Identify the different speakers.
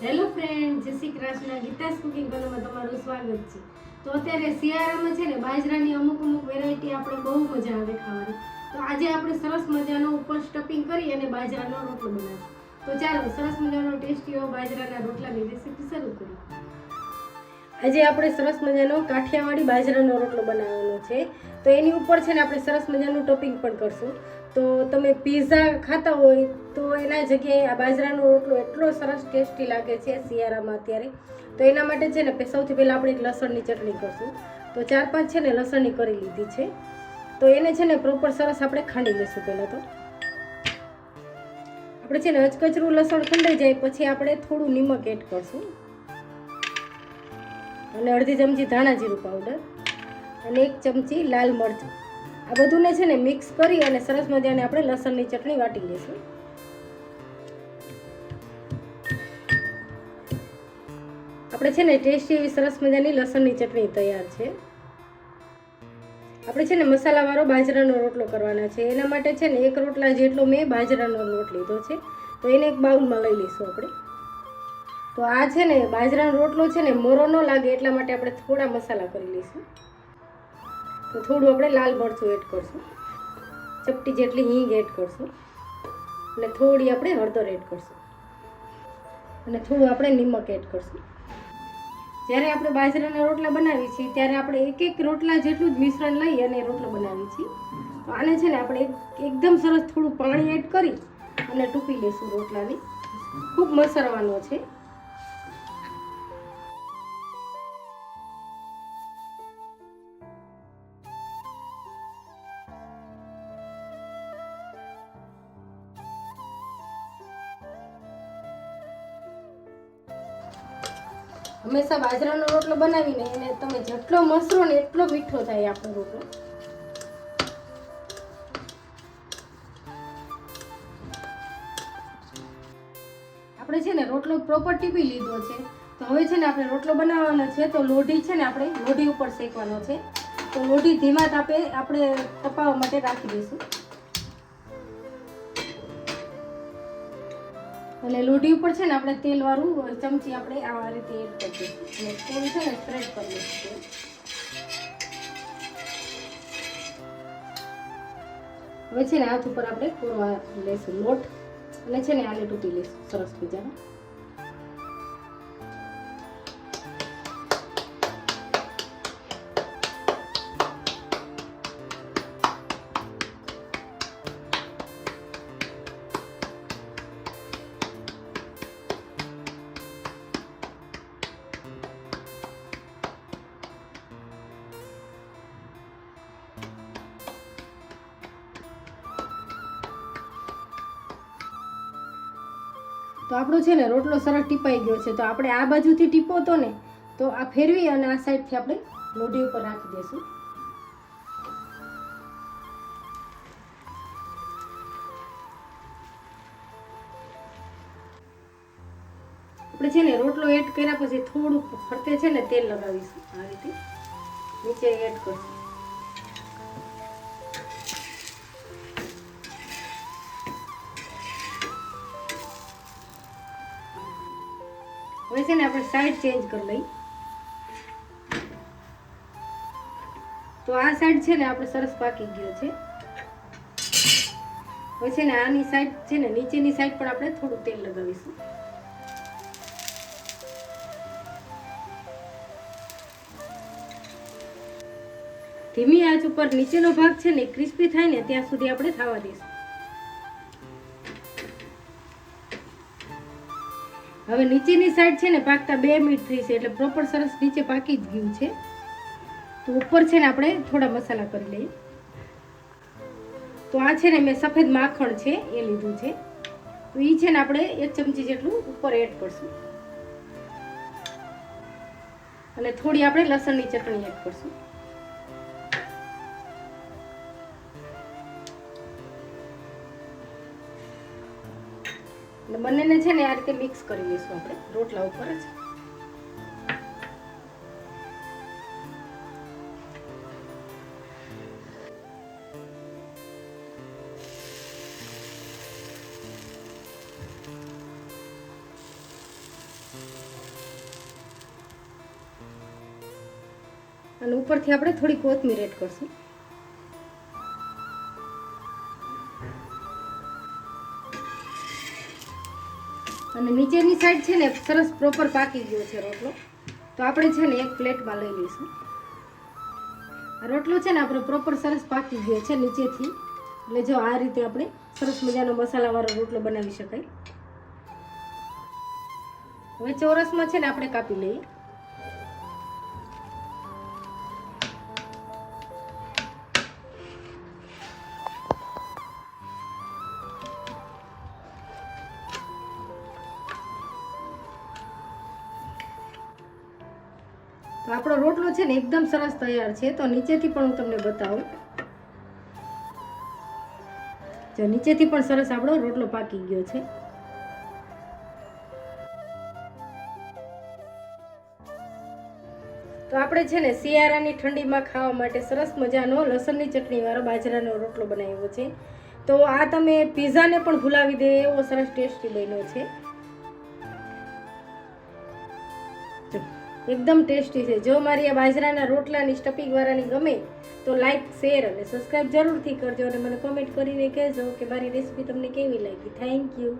Speaker 1: Hello friend, જય Shri Krishna. Geeta's cooking ચેનલમાં તમારું સ્વાગત છે. તો અત્યારે શિયાળામાં છે ને બાજરાની અમુક વેરાયટી આપણે બહુ મજા આવે ખાવાની. તો આજે આપણે સરસ મજાનો ઉપર સ્ટફિંગ કરી અને બાજરાનો રોટલો બનાવીશું. તો ચાલો સરસ મજાનો ટેસ્ટી એવો બાજરાના રોટલાની રેસીપી શરૂ કરીએ. આજે આપણે સરસ મજાનો કાઠિયાવાડી બાજરાનો રોટલો બનાવવાનો છે. તો એની ઉપર છે ને આપણે સરસ મજાનું ટોપિંગ પણ કરશું. તો તમે પિઝા ખાતા હોય તો એના જગ્યાએ આ બાજરાનો રોટલો એટલો સરસ ટેસ્ટી લાગે છે શિયાળામાં અત્યારે. તો એના માટે છે ને સૌથી પહેલાં આપણે એક લસણની ચટણી કરશું. તો 4-5 છે ને લસણની કરી લીધી છે. તો એને છે ને પ્રોપર સરસ આપણે ખાંડી લઈશું. પહેલાં તો આપણે છે ને અચકચરું લસણ ખંડાઈ જાય પછી આપણે થોડું નિમક એડ કરશું અને અડધી ચમચી ધાણા જીરું પાવડર અને 1 ચમચી લાલ મરચું. આ બધુંને છે ને મિક્સ કરી અને સરસ મજાને આપણે લસણની ચટણી વાટી લઈશું. આપણે છે ને ટેસ્ટી એવી સરસ મજાની લસણની ચટણી તૈયાર છે. આપણે છે ને મસાલાવાળો બાજરાનો રોટલો કરવાના છે. એના માટે છે ને 1 રોટલા જેટલો મેં બાજરાનો લોટ લીધો છે. તો એને એક બાઉલમાં લઈ લઈશું આપણે. તો આ છે ને બાજરાનો રોટલો છે ને મોરો ન લાગે એટલા માટે આપણે થોડા મસાલા કરી લઈશું. તો થોડું આપણે લાલ મરચું એડ કરશું, ચપટી જેટલી હિંગ એડ કરશું અને થોડી આપણે હળદર એડ કરશું અને થોડું આપણે નિમક એડ કરશું. જ્યારે આપણે બાજરાના રોટલા બનાવીએ છીએ ત્યારે આપણે એક રોટલા જેટલું જ મિશ્રણ લઈ અને રોટલો બનાવીએ છીએ. તો આને છે ને આપણે એકદમ સરસ થોડું પાણી એડ કરી અને ટૂંપી લઈશું. રોટલાને ખૂબ મસરવાનો છે. હંમેશા બાજરાનો રોટલો બનાવીને એને તમે જેટલો મસરો ને એટલો મીઠો થાય આપણો રોટલો. આપણે છે ને રોટલો પ્રોપર ટીપી લીધો છે. તો હવે છે ને આપણે રોટલો બનાવવાનો છે. તો લોઢી છે ને આપણે લોઢી ઉપર શેકવાનો છે. તો લોઢી ધીમા તાપે આપણે તપાવવા માટે રાખી દઈશું અને લોઢી ઉપર છે ને આપણે તેલ વાળું ચમચી આપણે આ રીતે એડ કરી દઈશું અને થોડું છે ને સ્પ્રેડ કરી દઈશું. હવે છે ને હાથ ઉપર આપણે પૂરવા લઈશું લોટ અને છે ને આને તૂટી લઈશું સરસ મજાનો. તો આપણો છે ને રોટલો સરસ ટીપાઈ ગયો છે. તો આપણે આ બાજુથી ટીપો તો ને તો આ ફેરવી અને આ સાઈડથી આપણે લોઢી ઉપર રાખી દઈશું. આપણે છે ને રોટલો એડ કર્યા પછી થોડું ફરતે છે ને તેલ લગાવીશું. આ રીતે નીચે એડ કરશું. હવે છે ને આપણે સાઈડ ચેન્જ કરી લઈ. તો આ સાઈડ છે ને આપણે સરસ પાકી ગયો છે. હવે છે ને આની સાઈડ છે ને નીચેની સાઈડ પણ આપણે થોડું તેલ લગાવીશું. ધીમી આંચ ઉપર નીચેનો ભાગ છે ને ક્રિસ્પી થાય ને ત્યાં સુધી આપણે થવા દઈશું. હવે નીચેની સાઈડ છે ને પાકતા 2 મિનિટ થઈ છે એટલે પ્રોપર સરસ નીચે પાકી જ ગયું છે. તો ઉપર છે ને આપણે થોડા મસાલા કરી લઈએ. તો આ છે ને મેં સફેદ માખણ છે એ લીધું છે. તો એ છે ને આપણે 1 ચમચી જેટલું ઉપર એડ કરશું અને થોડી આપણે લસણની ચટણી એડ કરશું. અને બંનેને છે ને આ રીતે મિક્સ કરી લઈશું આપણે રોટલા ઉપર જ. અને ઉપરથી આપણે થોડી કોથમીર એડ કરશું. અને નીચેની સાઈડ છે ને સરસ પ્રોપર પાકી ગયો છે રોટલો. તો આપણે છે ને એક પ્લેટમાં લઈ લઈશું. રોટલો છે ને આપણો પ્રોપર સરસ પાકી ગયો છે નીચેથી. એટલે જો આ રીતે આપણે સરસ મજાનો મસાલાવાળો રોટલો બનાવી શકાય. હવે ચોરસમાં છે ને આપણે કાપી લઈએ. તો આપણો રોટલો છે ને એકદમ સરસ તૈયાર છે. તો નીચેથી પણ હું તમને બતાવું. જો નીચેથી પણ સરસ આપણો રોટલો પાકી ગયો છે. તો આપણે છે ને શિયાળાની ઠંડીમાં ખાવા માટે સરસ મજાનો લસણની ચટણીવાળો બાજરાનો રોટલો બનાવ્યો છે. તો આ તમે પીઝાને પણ ભૂલાવી દે એવો સરસ ટેસ્ટી બન્યો છે. એકદમ ટેસ્ટી છે. જો મારી આ બાજરાના રોટલાની સ્ટફિંગ વાળાની ગમે તો લાઈક, શેર અને સબસ્ક્રાઈબ જરૂરથી કરજો અને મને કોમેન્ટ કરીને કહેજો કે મારી રેસીપી તમને કેવી લાગી. Thank you.